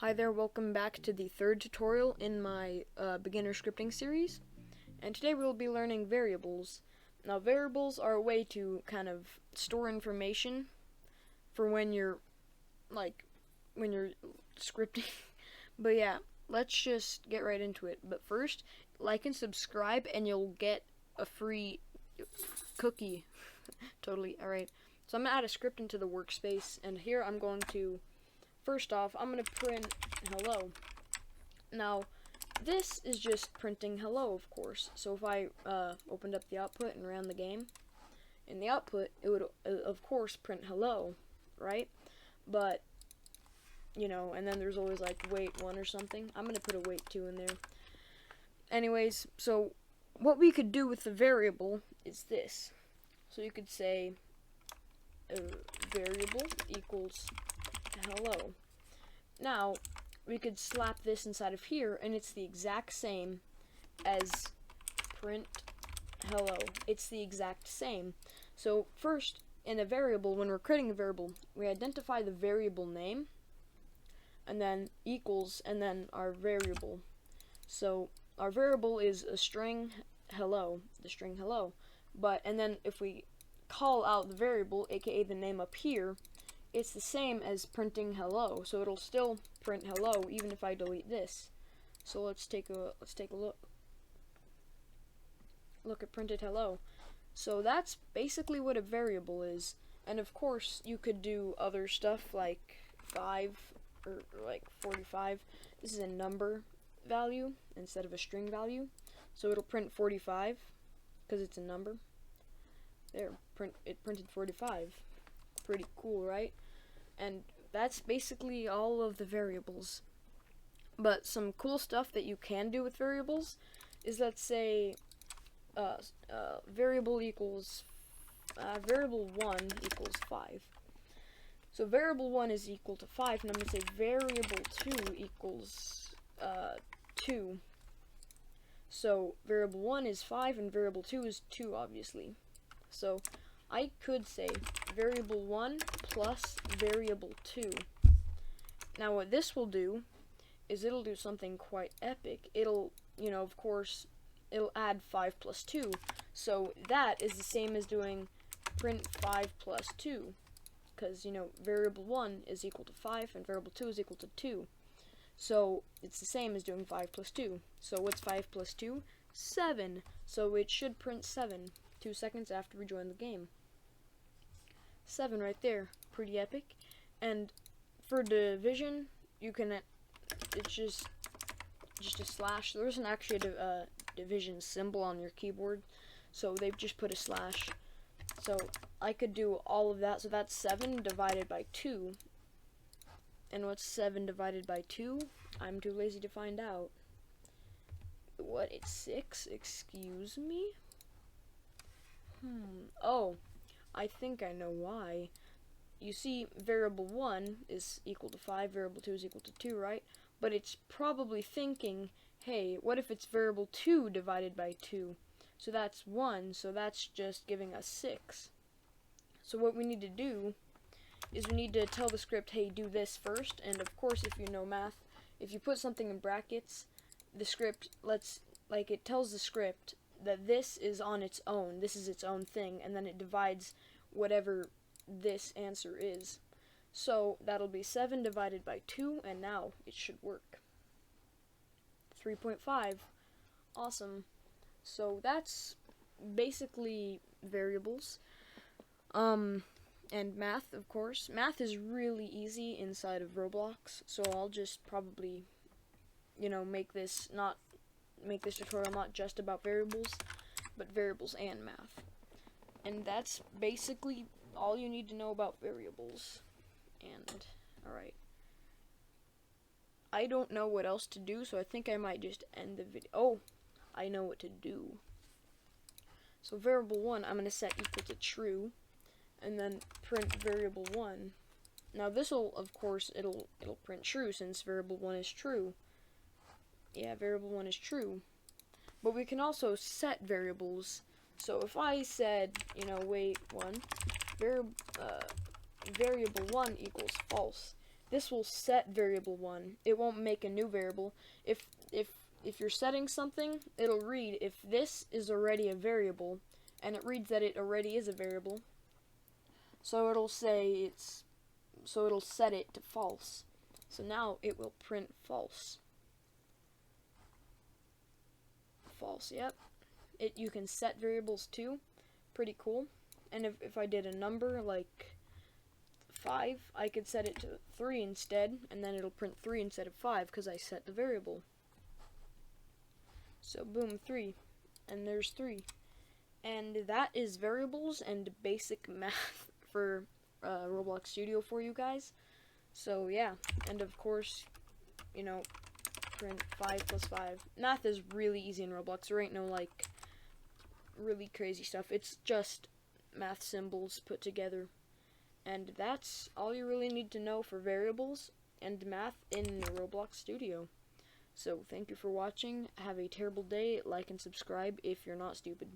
Hi there, welcome back to the third tutorial in my beginner scripting series, and today we will be learning variables. Now variables are a way to kind of store information for when you're scripting. But yeah, let's just get right into it. But first, like and subscribe and you'll get a free cookie. Totally. Alright, so I'm going to add a script into the workspace, and here I'm going to first off, I'm going to print hello. Now, this is just printing hello, of course. So if I opened up the output and ran the game, in the output, it would, of course, print hello, right? But, you know, and then there's always like wait 1 or something. I'm going to put a wait 2 in there. Anyways, so what we could do with the variable is this. So you could say variable equals hello. Now, we could slap this inside of here, and it's the exact same as print hello. It's the exact same. So first, in a variable, when we're creating a variable, we identify the variable name, and then equals, and then our variable. So our variable is a string hello, the string hello. And then if we call out the variable, aka the name up here, it's the same as printing hello, so it'll still print hello even if I delete this. So let's take a look. Look at printed hello. So that's basically what a variable is. And of course, you could do other stuff like 5 or like 45. This is a number value instead of a string value. So it'll print 45 because it's a number. There, it printed 45. Pretty cool, right? And that's basically all of the variables. But some cool stuff that you can do with variables is, let's say variable 1 equals 5. So variable 1 is equal to 5, and I'm going to say variable 2 equals 2. So variable 1 is 5 and variable 2 is 2, obviously. So I could say variable 1 plus variable 2. Now what this will do is it'll do something quite epic. It'll, of course, it'll add 5 plus 2. So that is the same as doing print 5 plus 2. Because, variable 1 is equal to 5 and variable 2 is equal to 2. So it's the same as doing 5 plus 2. So what's 5 plus 2? 7. So it should print 7 2 seconds after we join the game. 7 right there, pretty epic. And for division, you can, it's just a slash. There isn't actually a division symbol on your keyboard, so they've just put a slash. So I could do all of that. So that's 7 divided by 2. And what's 7 divided by 2? I'm too lazy to find out. What, it's 6? Excuse me? Oh, I think I know why. You see, variable 1 is equal to 5, variable 2 is equal to 2, right? But it's probably thinking, hey, what if it's variable 2 divided by 2? So that's 1, so that's just giving us 6. So what we need to do is we need to tell the script, hey, do this first. And of course, if you know math, if you put something in brackets, the script it tells the script that this is on its own, this is its own thing, and then it divides whatever this answer is. So that'll be 7 divided by 2, and now it should work. 3.5. Awesome. So that's basically variables. And math, of course. Math is really easy inside of Roblox, so I'll just probably, make this tutorial not just about variables, but variables and math. And that's basically all you need to know about variables. And, alright. I don't know what else to do, so I think I might just end the video. Oh, I know what to do. So variable 1, I'm going to set equal to true, and then print variable 1. Now this will, of course, it'll print true since variable 1 is true. Yeah, variable 1 is true. But we can also set variables. So if I said, wait 1, variable 1 equals false, this will set variable 1. It won't make a new variable. If you're setting something, it'll read if this is already a variable, and it reads that it already is a variable. So it'll say it'll set it to false. So now it will print false. False, yep. You can set variables too. Pretty cool. And if I did a number like 5, I could set it to 3 instead, and then it'll print 3 instead of 5 because I set the variable. So boom, 3. And there's 3. And that is variables and basic math for Roblox Studio for you guys. So yeah, and of course, you know, print 5 plus 5. Math is really easy in Roblox. There ain't no like really crazy stuff. It's just math symbols put together. And that's all you really need to know for variables and math in Roblox Studio. So thank you for watching. Have a terrible day. Like and subscribe if you're not stupid.